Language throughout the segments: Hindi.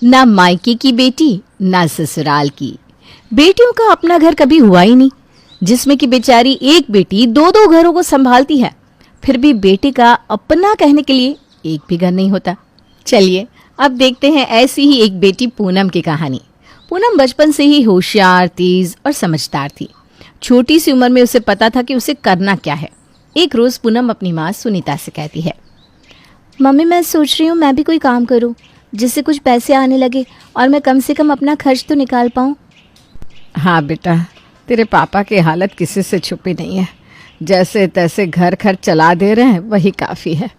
ना मायके की बेटी ना ससुराल की। बेटियों का अपना घर कभी हुआ ही नहीं, जिसमें कि बेचारी एक बेटी दो दो घरों को संभालती है, फिर भी बेटे का अपना कहने के लिए एक भी घर नहीं होता। चलिए अब देखते हैं ऐसी ही एक बेटी पूनम की कहानी। पूनम बचपन से ही होशियार, तेज और समझदार थी। छोटी सी उम्र में उसे पता था कि उसे करना क्या है। एक रोज पूनम अपनी माँ सुनीता से कहती है, मम्मी मैं सोच रही हूँ मैं भी कोई काम करूँ जिससे कुछ पैसे आने लगे और मैं कम से कम अपना खर्च तो निकाल पाऊँ। हाँ बेटा, तेरे पापा की हालत किसी से छुपी नहीं है। जैसे तैसे घर खर्च चला दे रहे हैं वही काफ़ी है।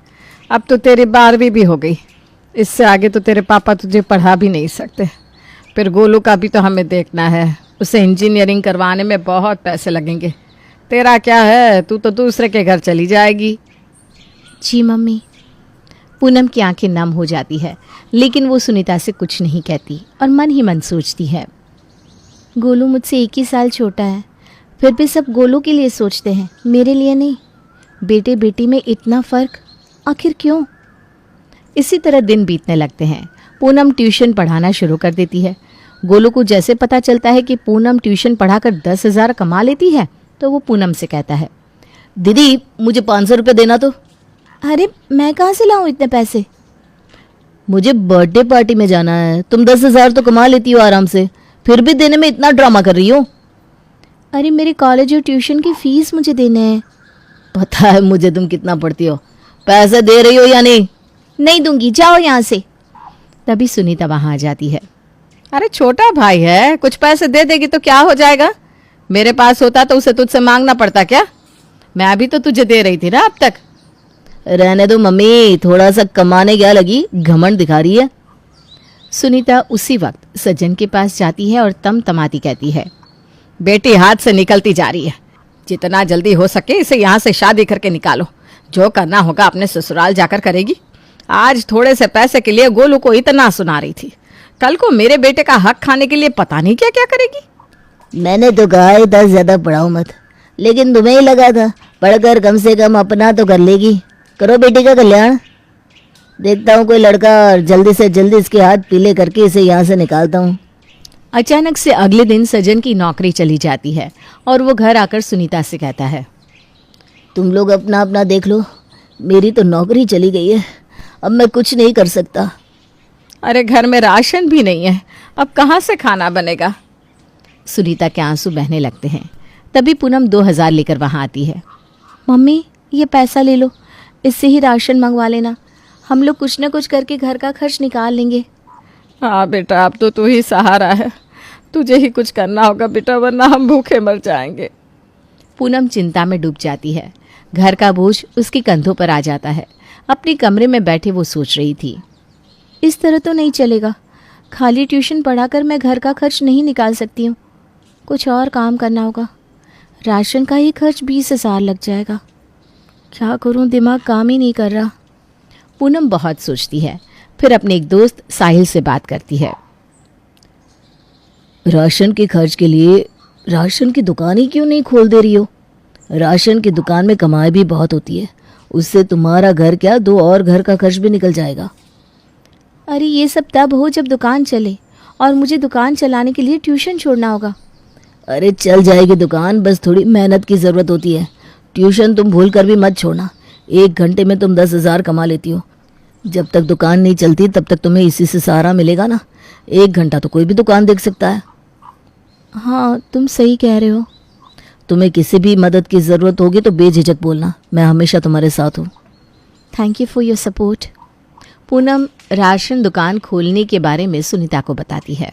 अब तो तेरी 12वीं भी हो गई, इससे आगे तो तेरे पापा तुझे पढ़ा भी नहीं सकते। फिर गोलू का भी तो हमें देखना है, उसे इंजीनियरिंग करवाने में बहुत पैसे लगेंगे। तेरा क्या है, तू तो दूसरे के घर चली जाएगी। जी मम्मी। पूनम की आंखें नम हो जाती है, लेकिन वो सुनीता से कुछ नहीं कहती और मन ही मन सोचती है, गोलू मुझसे 1 ही साल छोटा है, फिर भी सब गोलू के लिए सोचते हैं, मेरे लिए नहीं। बेटे बेटी में इतना फ़र्क, आखिर क्यों? इसी तरह दिन बीतने लगते हैं। पूनम ट्यूशन पढ़ाना शुरू कर देती है। गोलू को जैसे पता चलता है कि पूनम ट्यूशन पढ़ाकर 10,000 कमा लेती है, तो वो पूनम से कहता है, दीदी मुझे 500 रुपये देना तो। अरे मैं कहाँ से लाऊं इतने पैसे? मुझे बर्थडे पार्टी में जाना है, तुम 10,000 तो कमा लेती हो आराम से, फिर भी देने में इतना ड्रामा कर रही हो। अरे मेरे कॉलेज और ट्यूशन की फीस मुझे देने हैं। पता है मुझे तुम कितना पढ़ती हो, पैसे दे रही हो या नहीं? नहीं दूंगी, जाओ यहाँ से। तभी सुनीता वहाँ आ जाती है। अरे छोटा भाई है, कुछ पैसे दे देगी तो क्या हो जाएगा? मेरे पास होता तो उसे तुझसे मांगना पड़ता क्या? मैं अभी तो तुझे दे रही थी ना अब तक। रहने दो मम्मी, थोड़ा सा कमाने क्या लगी, घमंड दिखा रही है। सुनीता उसी वक्त सज्जन के पास जाती है और तमतमाती कहती है, बेटी हाथ से निकलती जा रही है, जितना जल्दी हो सके इसे यहाँ से शादी करके निकालो। जो करना होगा अपने ससुराल जाकर करेगी। आज थोड़े से पैसे के लिए गोलू को इतना सुना रही थी, कल को मेरे बेटे का हक खाने के लिए पता नहीं क्या क्या करेगी। मैंने तो कहा ही था ज्यादा पढ़ाओ मत, लेकिन तुम्हें ही लगा था पढ़कर कम से कम अपना तो कर लेगी। करो बेटी का कल्याण। देखता हूँ कोई लड़का और जल्दी से जल्दी इसके हाथ पीले करके इसे यहाँ से निकालता हूँ। अचानक से अगले दिन सज्जन की नौकरी चली जाती है और वो घर आकर सुनीता से कहता है, तुम लोग अपना अपना देख लो, मेरी तो नौकरी चली गई है, अब मैं कुछ नहीं कर सकता। अरे घर में राशन भी नहीं है, अब कहाँ से खाना बनेगा? सुनीता के आंसू बहने लगते हैं। तभी पूनम 2,000 लेकर वहाँ आती है। मम्मी ये पैसा ले लो, इससे ही राशन मंगवा लेना, हम लोग कुछ न कुछ करके घर का खर्च निकाल लेंगे। हाँ बेटा, अब तो तू ही सहारा है, तुझे ही कुछ करना होगा बेटा, वरना हम भूखे मर जाएंगे। पूनम चिंता में डूब जाती है। घर का बोझ उसके कंधों पर आ जाता है। अपने कमरे में बैठे वो सोच रही थी, इस तरह तो नहीं चलेगा, खाली ट्यूशन पढ़ाकर मैं घर का खर्च नहीं निकाल सकती हूँ, कुछ और काम करना होगा। राशन का ही खर्च 20,000 लग जाएगा, क्या करूँ, दिमाग काम ही नहीं कर रहा। पूनम बहुत सोचती है, फिर अपने एक दोस्त साहिल से बात करती है। राशन के खर्च के लिए राशन की दुकान ही क्यों नहीं खोल दे रही हो? राशन की दुकान में कमाई भी बहुत होती है, उससे तुम्हारा घर क्या 2 और घर का खर्च भी निकल जाएगा। अरे ये सब तब हो जब दुकान चले, और मुझे दुकान चलाने के लिए ट्यूशन छोड़ना होगा। अरे चल जाएगी दुकान, बस थोड़ी मेहनत की ज़रूरत होती है। ट्यूशन तुम भूल कर भी मत छोड़ना, 1 घंटे में तुम 10,000 कमा लेती हो। जब तक दुकान नहीं चलती तब तक तुम्हें इसी से सहारा मिलेगा ना। 1 घंटा तो कोई भी दुकान देख सकता है। हाँ तुम सही कह रहे हो। तुम्हें किसी भी मदद की ज़रूरत होगी तो बेझिझक बोलना, मैं हमेशा तुम्हारे साथ हूँ। Thank you for your support. Poonam ration दुकान खोलने के बारे में सुनीता को बताती है।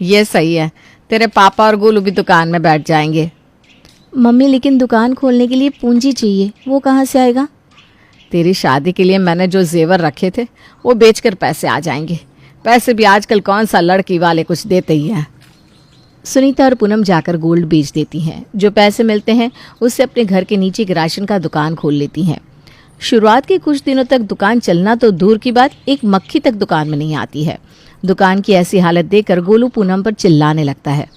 ये सही है, तेरे पापा और गोलू भी दुकान में बैठ जाएंगे। मम्मी लेकिन दुकान खोलने के लिए पूंजी चाहिए, वो कहाँ से आएगा? तेरी शादी के लिए मैंने जो जेवर रखे थे वो बेचकर पैसे आ जाएंगे। पैसे भी आजकल कौन सा लड़की वाले कुछ देते ही हैं। सुनीता और पूनम जाकर गोल्ड बेच देती हैं। जो पैसे मिलते हैं उससे अपने घर के नीचे एक राशन का दुकान खोल लेती हैं। शुरुआत के कुछ दिनों तक दुकान चलना तो दूर की बात, एक मक्खी तक दुकान में नहीं आती है। दुकान की ऐसी हालत देखकर गोलू पूनम पर चिल्लाने लगता है,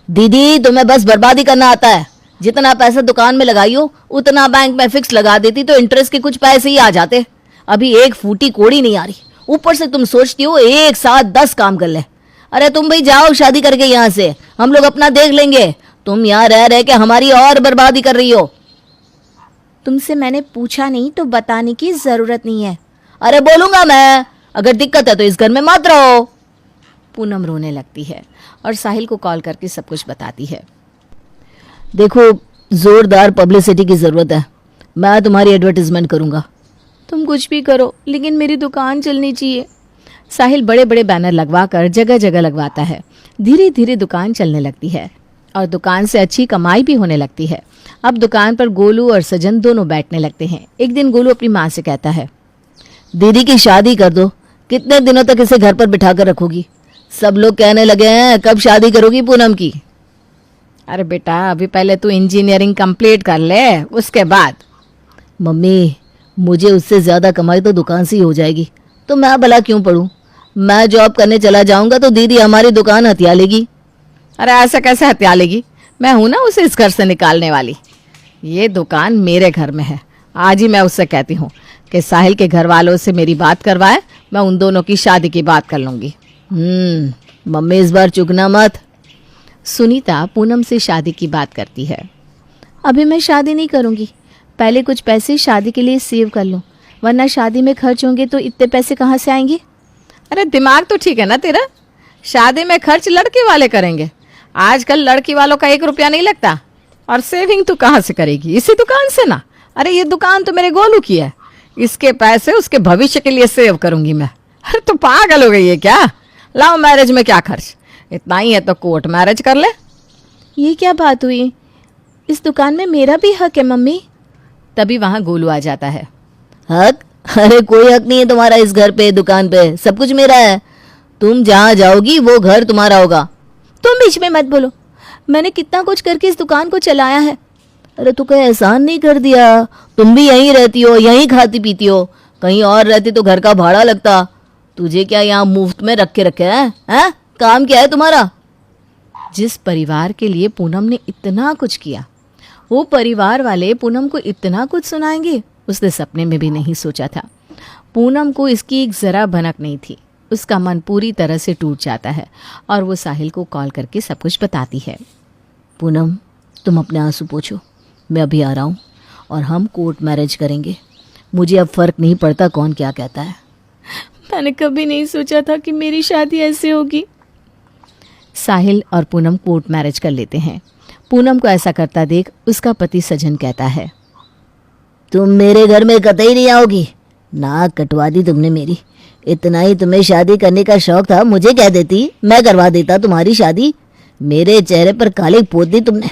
दीदी तुम्हें बस बर्बादी करना आता है, जितना पैसा दुकान में लगाई हो उतना बैंक में फिक्स लगा देती तो इंटरेस्ट के कुछ पैसे ही आ जाते। अभी 1 फूटी कोड़ी नहीं आ रही, ऊपर से तुम सोचती हो एक साथ 10 काम कर ले। अरे तुम भाई जाओ शादी करके यहाँ से, हम लोग अपना देख लेंगे। तुम यहाँ रह रह के हमारी और बर्बादी कर रही हो। तुमसे मैंने पूछा नहीं तो बताने की जरूरत नहीं है। अरे बोलूंगा मैं, अगर दिक्कत है तो इस घर में मत रहो। पूनम रोने लगती है और साहिल को कॉल करके सब कुछ बताती है। देखो, जोरदार पब्लिसिटी की जरूरत है, मैं तुम्हारी एडवर्टाइजमेंट करूंगा। तुम कुछ भी करो लेकिन मेरी दुकान चलनी चाहिए। साहिल बड़े बड़े बैनर लगवाकर जगह जगह लगवाता है। धीरे धीरे दुकान चलने लगती है और दुकान से अच्छी कमाई भी होने लगती है। अब दुकान पर गोलू और सजन दोनों बैठने लगते हैं। एक दिन गोलू अपनी माँ से कहता है, दीदी की शादी कर दो, कितने दिनों तक इसे घर पर बिठा कर रखोगी? सब लोग कहने लगे हैं कब शादी करोगी पूनम की। अरे बेटा, अभी पहले तू इंजीनियरिंग कंप्लीट कर ले, उसके बाद। मम्मी, मुझे उससे ज्यादा कमाई तो दुकान से ही हो जाएगी, तो मैं भला क्यों पढ़ूं? मैं जॉब करने चला जाऊंगा तो दीदी हमारी दुकान हथिया लेगी। अरे ऐसा कैसे हत्या लेगी? मैं हूं ना उसे इस घर से निकालने वाली। ये दुकान मेरे घर में है। आज ही मैं उससे कहती हूँ कि साहिल के घर वालों से मेरी बात करवाए, मैं उन दोनों की शादी की बात कर लूंगी। मम्मी इस बार चुकना मत। सुनीता पूनम से शादी की बात करती है। अभी मैं शादी नहीं करूंगी, पहले कुछ पैसे शादी के लिए सेव कर लूं, वरना शादी में खर्च होंगे तो इतने पैसे कहाँ से आएंगे? अरे दिमाग तो ठीक है ना तेरा? शादी में खर्च लड़के वाले करेंगे। आजकल लड़की वालों का 1 रुपया नहीं लगता। और सेविंग तू कहाँ से करेगी? इसी दुकान से ना। अरे ये दुकान तो मेरे गोलू की है, इसके पैसे उसके भविष्य के लिए सेव करूंगी मैं। अरे तू पागल हो गई है क्या? लव मैरिज में क्या खर्च? इतना ही है तो कोर्ट मैरिज कर ले। ये क्या बात हुई? इस दुकान में मेरा भी हक है मम्मी। तभी वहां गोलू आ जाता है। हक? अरे कोई हक नहीं है तुम्हारा इस घर पे, दुकान पे, सब कुछ मेरा है। तुम जहाँ जाओगी वो घर तुम्हारा होगा। तुम बीच में मत बोलो, मैंने कितना कुछ करके इस दुकान को चलाया है। अरे तू कोई एहसान नहीं कर दिया? तुम भी यहीं रहती हो, यहीं खाती पीती हो, कहीं और रहती तो घर का भाड़ा लगता। तुझे क्या यहाँ मुफ्त में रख के रखे हैं? काम क्या है तुम्हारा? जिस परिवार के लिए पूनम ने इतना कुछ किया, वो परिवार वाले पूनम को इतना कुछ सुनाएंगे, उसने सपने में भी नहीं सोचा था। पूनम को इसकी एक जरा भनक नहीं थी। उसका मन पूरी तरह से टूट जाता है और वो साहिल को कॉल करके सब कुछ बताती है। पूनम, तुम अपने आंसू पोंछो, मैं अभी आ रहा हूँ और हम कोर्ट मैरिज करेंगे। मुझे अब फर्क नहीं पड़ता कौन क्या कहता है। मैंने कभी नहीं सोचा था कि मेरी शादी ऐसे होगी। साहिल और पूनम कोर्ट मैरिज कर लेते हैं। पूनम को ऐसा करता देख उसका पति सजन कहता है, तुम मेरे घर में कतई नहीं आओगी। नाक कटवा दी तुमने मेरी। इतना ही तुम्हें शादी करने का शौक था, मुझे कह देती, मैं करवा देता तुम्हारी शादी। मेरे चेहरे पर काली पोत दी तुमने।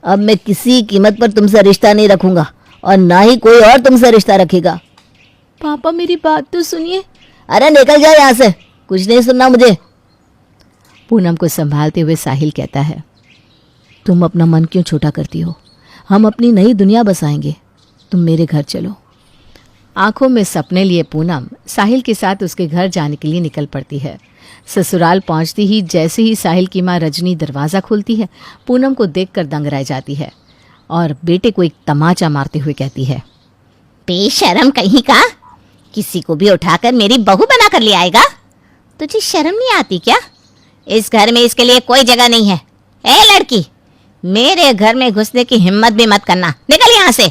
अब मैं किसी कीमत पर तुमसे रिश्ता नहीं रखूंगा और ना ही कोई और तुमसे रिश्ता रखेगा। पापा मेरी बात तो सुनिए। अरे निकल जाए यहाँ से, कुछ नहीं सुनना मुझे। पूनम को संभालते हुए साहिल कहता है, तुम अपना मन क्यों छोटा करती हो? हम अपनी नई दुनिया बसाएंगे, तुम मेरे घर चलो। आंखों में सपने लिए पूनम साहिल के साथ उसके घर जाने के लिए निकल पड़ती है। ससुराल पहुंचती ही जैसे ही साहिल की मां रजनी दरवाज़ा खोलती है, पूनम को देखकर दंग रह जाती है और बेटे को एक तमाचा मारते हुए कहती है, बेशरम कहीं का, किसी को भी उठाकर मेरी बहू बना कर ले आएगा। तुझे शर्म नहीं आती क्या? इस घर में इसके लिए कोई जगह नहीं है। ए लड़की, मेरे घर में घुसने की हिम्मत भी मत करना, निकल यहाँ से।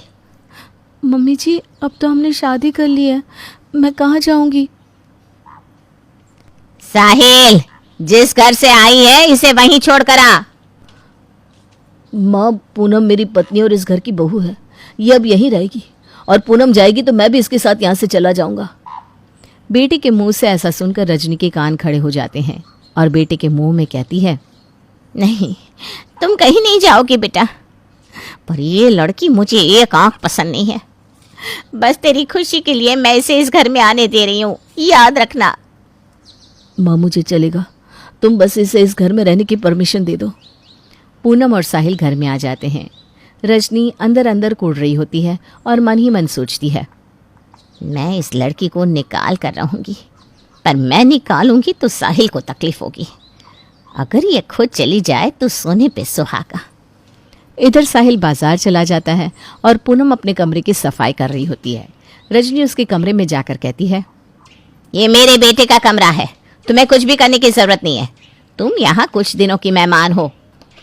मम्मी जी, अब तो हमने शादी कर ली है, मैं कहाँ जाऊंगी? साहिल, जिस घर से आई है इसे वहीं छोड़ कर आ। माँ, पूनम मेरी पत्नी और इस घर की बहू है, ये अब यहीं रहेगी और पूनम जाएगी तो मैं भी इसके साथ यहाँ से चला जाऊंगा। बेटे के मुंह से ऐसा सुनकर रजनी के कान खड़े हो जाते हैं और बेटे के मुंह में कहती है, नहीं, तुम कहीं नहीं जाओगे बेटा, पर ये लड़की मुझे एक आंख पसंद नहीं है। बस तेरी खुशी के लिए मैं इसे इस घर में आने दे रही हूँ, याद रखना। माँ, मुझे चलेगा, तुम बस इसे इस घर में रहने की परमिशन दे दो। पूनम और साहिल घर में आ जाते हैं। रजनी अंदर अंदर कुड़ रही होती है और मन ही मन सोचती है, मैं इस लड़की को निकाल कर रहूंगी, पर मैं निकालूंगी तो साहिल को तकलीफ होगी। अगर ये खुद चली जाए तो सोने पे सुहागा। इधर साहिल बाजार चला जाता है और पूनम अपने कमरे की सफाई कर रही होती है। रजनी उसके कमरे में जाकर कहती है, ये मेरे बेटे का कमरा है, तुम्हें कुछ भी करने की जरूरत नहीं है। तुम यहाँ कुछ दिनों की मेहमान हो।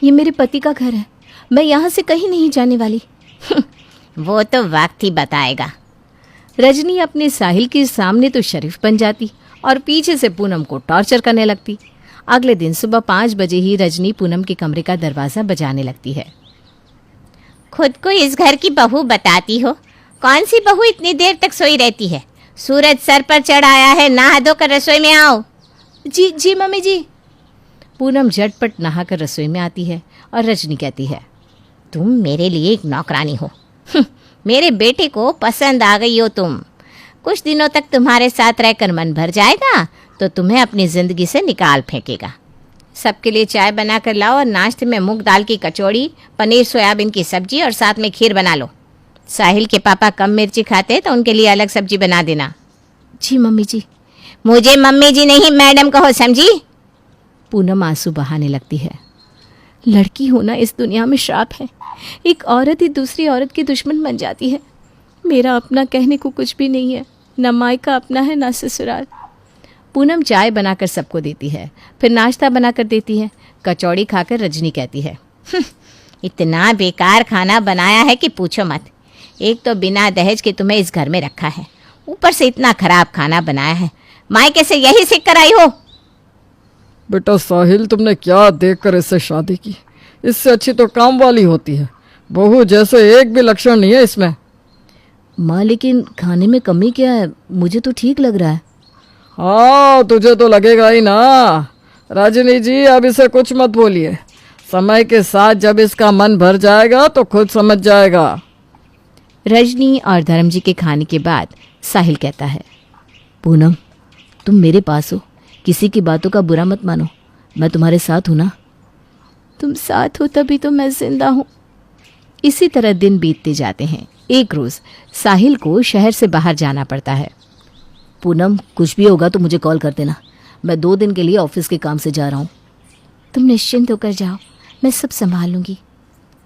ये मेरे पति का घर है, मैं यहाँ से कहीं नहीं जाने वाली। वो तो वक्त ही बताएगा। रजनी अपने साहिल के सामने तो शरीफ बन जाती और पीछे से पूनम को टॉर्चर करने लगती। अगले दिन सुबह 5 बजे ही रजनी पूनम के कमरे का दरवाजा बजाने लगती है। खुद को इस घर की बहू बताती हो? कौन सी बहू इतनी देर तक सोई रहती है? सूरज सर पर चढ़ आया है, नहा धोकर रसोई में आओ। जी जी मम्मी जी। पूनम झटपट नहाकर रसोई में आती है और रजनी कहती है, तुम मेरे लिए एक नौकरानी हो। मेरे बेटे को पसंद आ गई हो तुम। कुछ दिनों तक तुम्हारे साथ रहकर मन भर जाएगा तो तुम्हें अपनी जिंदगी से निकाल फेंकेगा। सबके लिए चाय बना कर लाओ और नाश्ते में मूंग दाल की कचौड़ी, पनीर सोयाबीन की सब्जी और साथ में खीर बना लो। साहिल के पापा कम मिर्ची खाते तो उनके लिए अलग सब्जी बना देना। जी मम्मी जी। मुझे मम्मी जी नहीं मैडम कहो, समझी? पूनम आंसू बहाने लगती है। लड़की होना इस दुनिया में श्राप है। एक औरत ही दूसरी औरत की दुश्मन बन जाती है। मेरा अपना कहने को कुछ भी नहीं है, न मायका अपना है न ससुराल। पूनम चाय बनाकर सबको देती है, फिर नाश्ता बनाकर देती है। कचौड़ी खाकर रजनी कहती है, इतना बेकार खाना बनाया है कि पूछो मत। एक तो बिना दहेज के तुम्हें इस घर में रखा है, ऊपर से इतना खराब खाना बनाया है। मायके से यही सीख कर आई हो? बेटा साहिल, तुमने क्या देखकर इससे शादी की? इससे अच्छी तो काम वाली होती है। बहू जैसे एक भी लक्षण नहीं है इसमें। माँ लेकिन खाने में कमी क्या है? मुझे तो ठीक लग रहा है। हाँ, तुझे तो लगेगा ही ना। रजनी जी, अब इसे कुछ मत बोलिए। समय के साथ जब इसका मन भर जाएगा तो खुद समझ जाएगा। रजनी और धर्मजी के खाने के बाद साहिल कहता है, पूनम, तुम मेरे पास हो, किसी की बातों का बुरा मत मानो। मैं तुम्हारे साथ हूं ना। तुम साथ हो तभी तो मैं जिंदा हूँ। इसी तरह दिन बीतते जाते हैं। एक रोज साहिल को शहर से बाहर जाना पड़ता है। पूनम, कुछ भी होगा तो मुझे कॉल कर देना। मैं 2 दिन के लिए ऑफिस के काम से जा रहा हूँ। तुम निश्चिंत होकर जाओ, मैं सब संभाल लूंगी।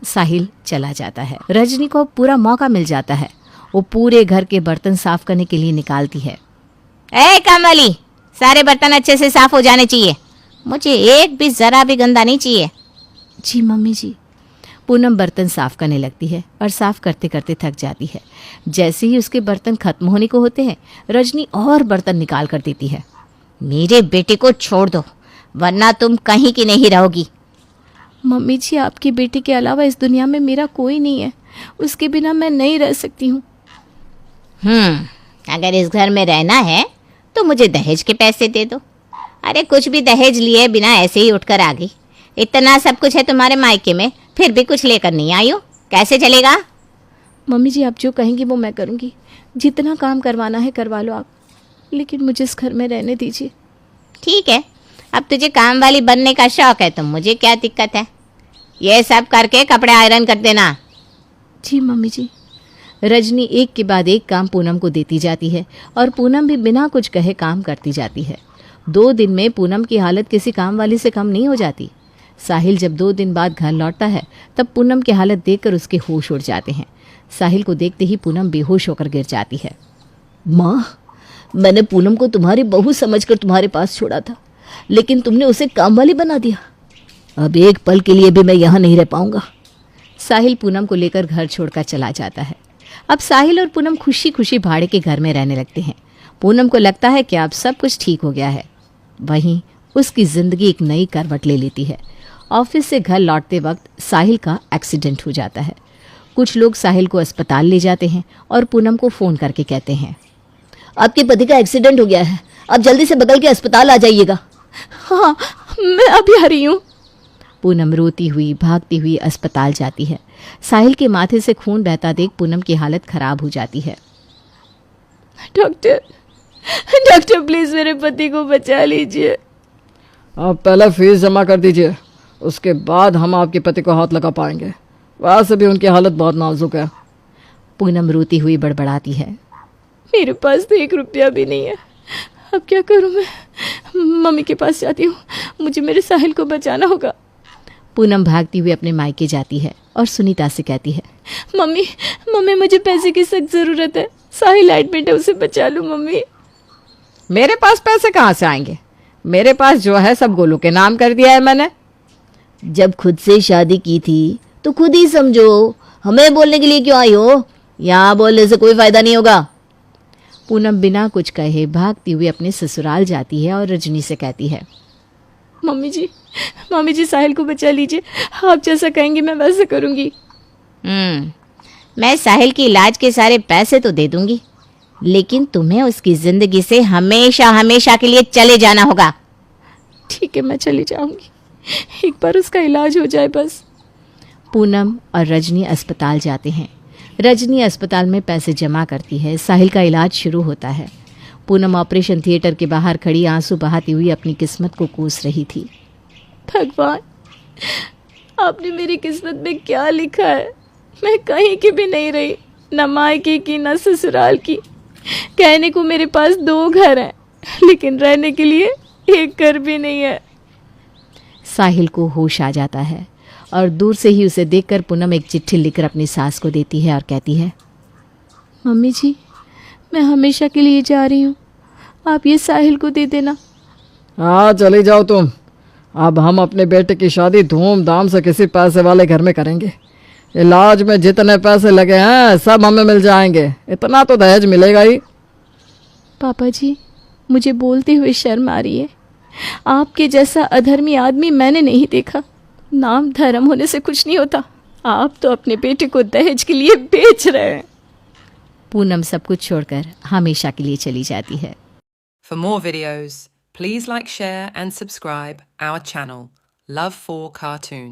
साहिल चला जाता है। रजनी को पूरा मौका मिल जाता है। वो पूरे घर के बर्तन साफ करने के लिए निकालती है। ए काम वाली, सारे बर्तन अच्छे से साफ हो जाने चाहिए। मुझे एक भी जरा भी गंदा नहीं चाहिए। जी मम्मी जी। पूनम बर्तन साफ करने लगती है और साफ करते करते थक जाती है। जैसे ही उसके बर्तन खत्म होने को होते हैं, रजनी और बर्तन निकाल कर देती है। मेरे बेटे को छोड़ दो, वरना तुम कहीं की नहीं रहोगी। मम्मी जी, आपके बेटे के अलावा इस दुनिया में मेरा कोई नहीं है। उसके बिना मैं नहीं रह सकती हूँ। अगर इस घर में रहना है तो मुझे दहेज के पैसे दे दो। अरे कुछ भी दहेज लिए बिना ऐसे ही उठकर आ गई। इतना सब कुछ है तुम्हारे मायके में, फिर भी कुछ लेकर नहीं आई हो। कैसे चलेगा? मम्मी जी, आप जो कहेंगी वो मैं करूँगी। जितना काम करवाना है करवा लो आप, लेकिन मुझे इस घर में रहने दीजिए। ठीक है, अब तुझे काम वाली बनने का शौक है तो मुझे क्या दिक्कत है। ये सब करके कपड़े आयरन कर देना। जी मम्मी जी। रजनी एक के बाद एक काम पूनम को देती जाती है और पूनम भी बिना कुछ कहे काम करती जाती है। 2 दिन में पूनम की हालत किसी काम वाली से कम नहीं हो जाती। साहिल जब 2 दिन बाद घर लौटता है तब पूनम की हालत देखकर उसके होश उड़ जाते हैं। साहिल को देखते ही पूनम बेहोश होकर गिर जाती है। माँ, मैंने पूनम को तुम्हारी बहू समझकर तुम्हारे पास छोड़ा था, लेकिन तुमने उसे काम वाली बना दिया। अब एक पल के लिए भी मैं यहाँ नहीं रह पाऊंगा। साहिल पूनम को लेकर घर छोड़कर चला जाता है। अब साहिल और पूनम खुशी खुशी भाड़े के घर में रहने लगते हैं। पूनम को लगता है कि अब सब कुछ ठीक हो गया है। वहीं उसकी जिंदगी एक नई करवट ले लेती है। ऑफिस से घर लौटते वक्त साहिल का एक्सीडेंट हो जाता है। कुछ लोग साहिल को अस्पताल ले जाते हैं और पूनम को फ़ोन करके कहते हैं, आपके पति का एक्सीडेंट हो गया है, आप जल्दी से बगल के अस्पताल आ जाइएगा। हाँ, मैं अभी आ रही हूँ। पूनम रोती हुई भागती हुई अस्पताल जाती है। साहिल के माथे से खून बहता देख पूनम की हालत खराब हो जाती है। डॉक्टर, डॉक्टर प्लीज मेरे पति को बचा लीजिए। आप पहले फीस जमा कर दीजिए, उसके बाद हम आपके पति को हाथ लगा पाएंगे। वैसे भी उनकी हालत बहुत नाजुक है। पूनम रोती हुई बड़बड़ाती है, मेरे पास तो 1 रुपया भी नहीं है। अब क्या करूं मैं? मम्मी के पास जाती हूँ, मुझे मेरे साहिल को बचाना होगा। पूनम भागती हुई अपने मायके जाती है और सुनीता से कहती है, मम्मी, मम्मी मुझे पैसे की सख्त ज़रूरत है। साहिल एडमिट है, उसे बचा लो मम्मी। मेरे पास पैसे कहाँ से आएंगे? मेरे पास जो है सब गोलू के नाम कर दिया है मैंने। जब खुद से शादी की थी तो खुद ही समझो, हमें बोलने के लिए क्यों आई हो? यहाँ बोलने से कोई फायदा नहीं होगा। पूनम बिना कुछ कहे भागती हुई अपने ससुराल जाती है और रजनी से कहती है, मम्मी जी साहिल को बचा लीजिए, आप जैसा कहेंगी मैं वैसा करूँगी। मैं साहिल के इलाज के सारे पैसे तो दे दूंगी, लेकिन तुम्हें उसकी जिंदगी से हमेशा हमेशा के लिए चले जाना होगा। ठीक है, मैं चली जाऊंगी, एक बार उसका इलाज हो जाए बस। पूनम और रजनी अस्पताल जाते हैं। रजनी अस्पताल में पैसे जमा करती है। साहिल का इलाज शुरू होता है। पूनम ऑपरेशन थिएटर के बाहर खड़ी आंसू बहाती हुई अपनी किस्मत को कोस रही थी। भगवान, आपने मेरी किस्मत में क्या लिखा है? मैं कहीं की भी नहीं रही, न मायके की न ससुराल की। कहने को मेरे पास 2 घर हैं, लेकिन रहने के लिए एक घर भी नहीं है। साहिल को होश आ जाता है और दूर से ही उसे देखकर पूनम एक चिट्ठी लिखकर अपनी सास को देती है और कहती है, मम्मी जी, मैं हमेशा के लिए जा रही हूँ, आप ये साहिल को दे देना। हाँ चली जाओ तुम। अब हम अपने बेटे की शादी धूमधाम से किसी पैसे वाले घर में करेंगे। इलाज में जितने पैसे लगे हैं सब हमें मिल जाएंगे, इतना तो दहेज मिलेगा ही। पापा जी, मुझे बोलते हुए शर्म आ रही है। आपके जैसा अधर्मी आदमी मैंने नहीं देखा। नाम धर्म होने से कुछ नहीं होता। आप तो अपने बेटे को दहेज के लिए बेच रहे हैं। पूनम सब कुछ छोड़कर हमेशा के लिए चली जाती है। For more videos, please like, share and subscribe our channel, Love for Cartoons.